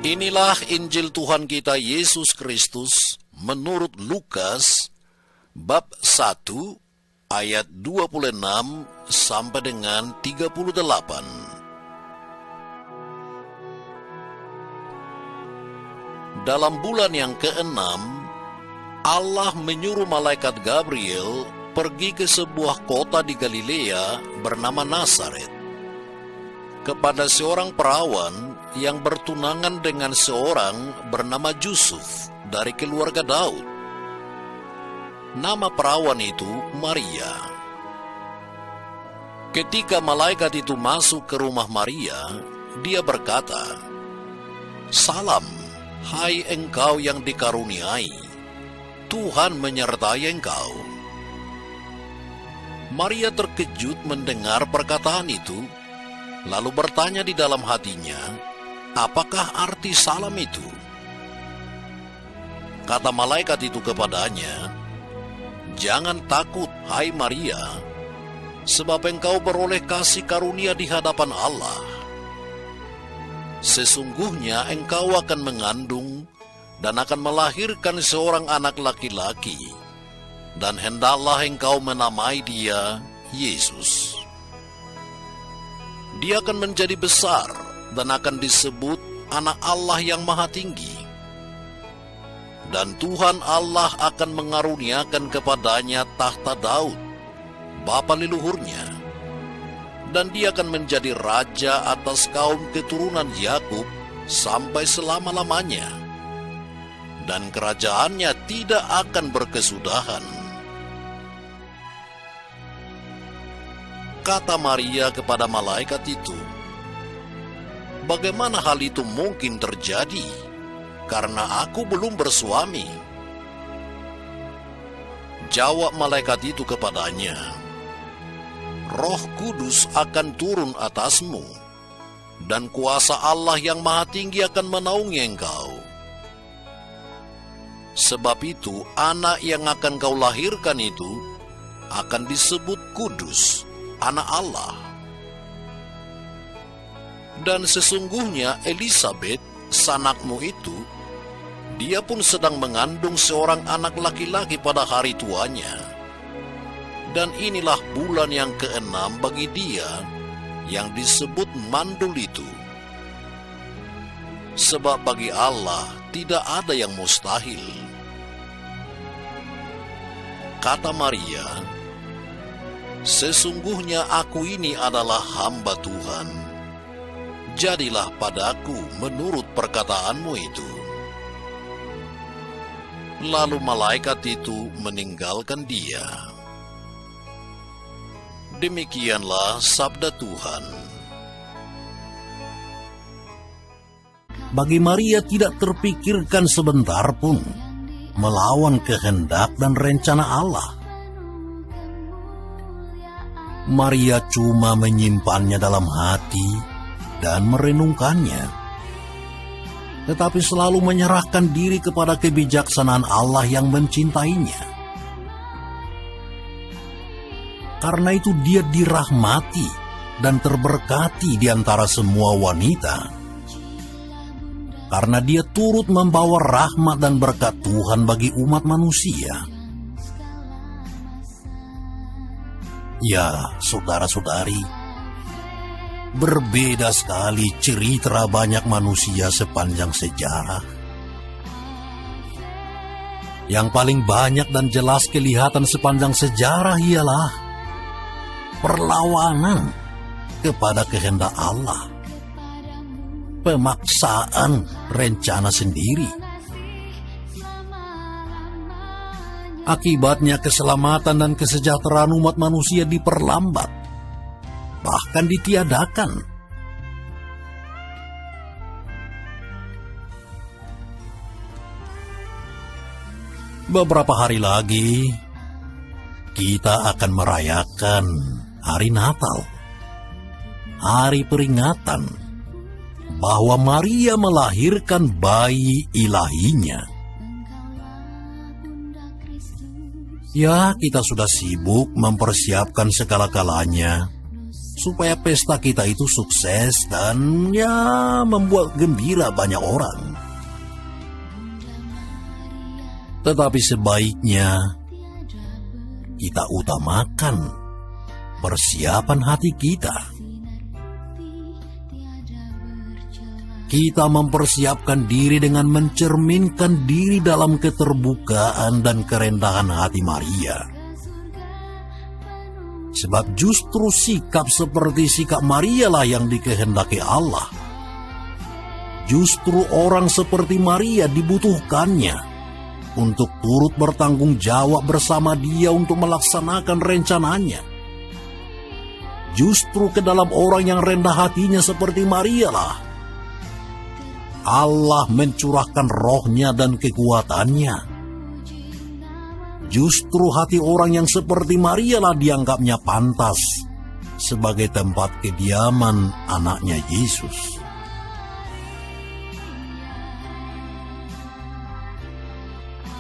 Inilah Injil Tuhan kita Yesus Kristus menurut Lukas bab 1 ayat 26 sampai dengan 38. Dalam bulan yang ke-6, Allah menyuruh malaikat Gabriel pergi ke sebuah kota di Galilea bernama Nazaret, kepada seorang perawan yang bertunangan dengan seorang bernama Yusuf dari keluarga Daud. Nama perawan itu Maria. Ketika malaikat itu masuk ke rumah Maria, dia berkata, "Salam, hai engkau yang dikaruniai, Tuhan menyertai engkau." Maria terkejut mendengar perkataan itu, lalu bertanya di dalam hatinya, apakah arti salam itu? Kata malaikat itu kepadanya, "Jangan takut, hai Maria, sebab engkau beroleh kasih karunia di hadapan Allah. Sesungguhnya engkau akan mengandung dan akan melahirkan seorang anak laki-laki, dan hendaklah engkau menamai dia Yesus. Dia akan menjadi besar dan akan disebut Anak Allah yang Maha Tinggi. Dan Tuhan Allah akan mengaruniakan kepadanya tahta Daud, bapa leluhurnya. Dan dia akan menjadi raja atas kaum keturunan Yakub sampai selama-lamanya. Dan kerajaannya tidak akan berkesudahan." Kata Maria kepada malaikat itu, "Bagaimana hal itu mungkin terjadi? Karena aku belum bersuami." Jawab malaikat itu kepadanya, "Roh Kudus akan turun atasmu, dan kuasa Allah yang Maha Tinggi akan menaungi engkau. Sebab itu, anak yang akan kau lahirkan itu akan disebut Kudus, Anak Allah. Dan sesungguhnya Elisabet, sanakmu itu, dia pun sedang mengandung seorang anak laki-laki pada hari tuanya. Dan inilah bulan yang ke-6 bagi dia yang disebut mandul itu. Sebab bagi Allah tidak ada yang mustahil." Kata Maria, "Sesungguhnya aku ini adalah hamba Tuhan. Jadilah padaku menurut perkataanmu itu." Lalu malaikat itu meninggalkan dia. Demikianlah sabda Tuhan. Bagi Maria tidak terpikirkan sebentar pun melawan kehendak dan rencana Allah. Maria cuma menyimpannya dalam hati dan merenungkannya, tetapi selalu menyerahkan diri kepada kebijaksanaan Allah yang mencintainya. Karena itu dia dirahmati dan terberkati di antara semua wanita, karena dia turut membawa rahmat dan berkat Tuhan bagi umat manusia. Ya, saudara-saudari, berbeda sekali cerita banyak manusia sepanjang sejarah. Yang paling banyak dan jelas kelihatan sepanjang sejarah ialah perlawanan kepada kehendak Allah, pemaksaan rencana sendiri. Akibatnya keselamatan dan kesejahteraan umat manusia diperlambat, bahkan ditiadakan. Beberapa hari lagi, kita akan merayakan hari Natal, hari peringatan bahwa Maria melahirkan bayi ilahinya. Ya, kita sudah sibuk mempersiapkan segala-galanya supaya pesta kita itu sukses dan ya membuat gembira banyak orang. Tetapi sebaiknya kita utamakan persiapan hati kita. Kita mempersiapkan diri dengan mencerminkan diri dalam keterbukaan dan kerendahan hati Maria. Sebab justru sikap seperti sikap Maria lah yang dikehendaki Allah. Justru orang seperti Maria dibutuhkannya untuk turut bertanggung jawab bersama Dia untuk melaksanakan rencananya. Justru ke dalam orang yang rendah hatinya seperti Maria lah Allah mencurahkan rohnya dan kekuatannya. Justru hati orang yang seperti Maria lah dianggapnya pantas sebagai tempat kediaman anaknya Yesus.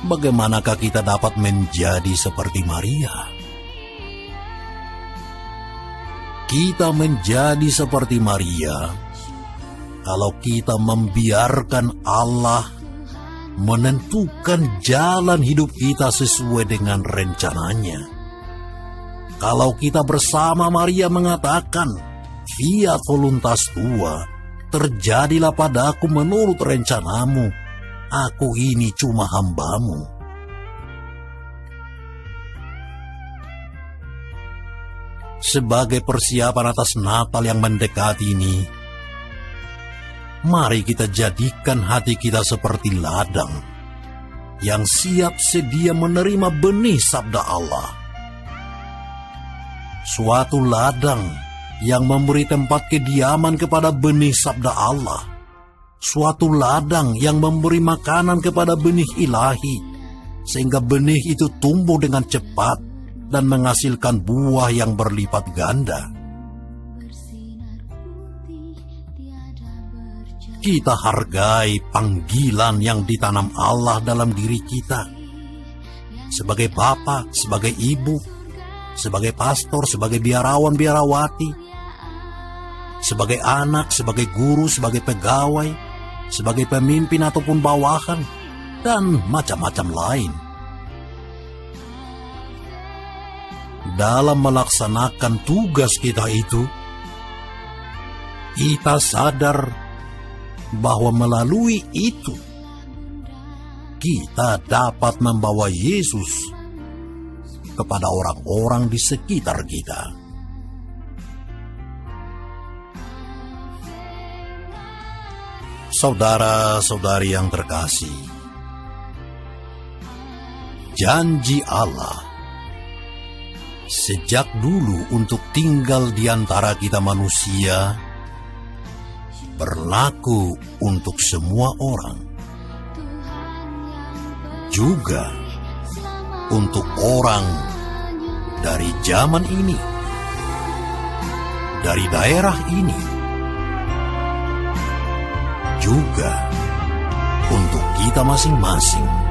Bagaimanakah kita dapat menjadi seperti Maria? Kita menjadi seperti Maria kalau kita membiarkan Allah menentukan jalan hidup kita sesuai dengan rencananya. Kalau kita bersama Maria mengatakan, "Fiat voluntas tua, terjadilah padaku menurut rencanamu, aku ini cuma hambamu." Sebagai persiapan atas Natal yang mendekati ini, mari kita jadikan hati kita seperti ladang yang siap sedia menerima benih sabda Allah. Suatu ladang yang memberi tempat kediaman kepada benih sabda Allah. Suatu ladang yang memberi makanan kepada benih ilahi, sehingga benih itu tumbuh dengan cepat dan menghasilkan buah yang berlipat ganda. Kita hargai panggilan yang ditanam Allah dalam diri kita. Sebagai bapa, sebagai ibu, sebagai pastor, sebagai biarawan-biarawati, sebagai anak, sebagai guru, sebagai pegawai, sebagai pemimpin ataupun bawahan, dan macam-macam lain. Dalam melaksanakan tugas kita itu, kita sadar bahwa melalui itu kita dapat membawa Yesus kepada orang-orang di sekitar kita. Saudara-saudari yang terkasih, janji Allah sejak dulu untuk tinggal di antara kita manusia berlaku untuk semua orang, juga untuk orang dari zaman ini, dari daerah ini, juga untuk kita masing-masing.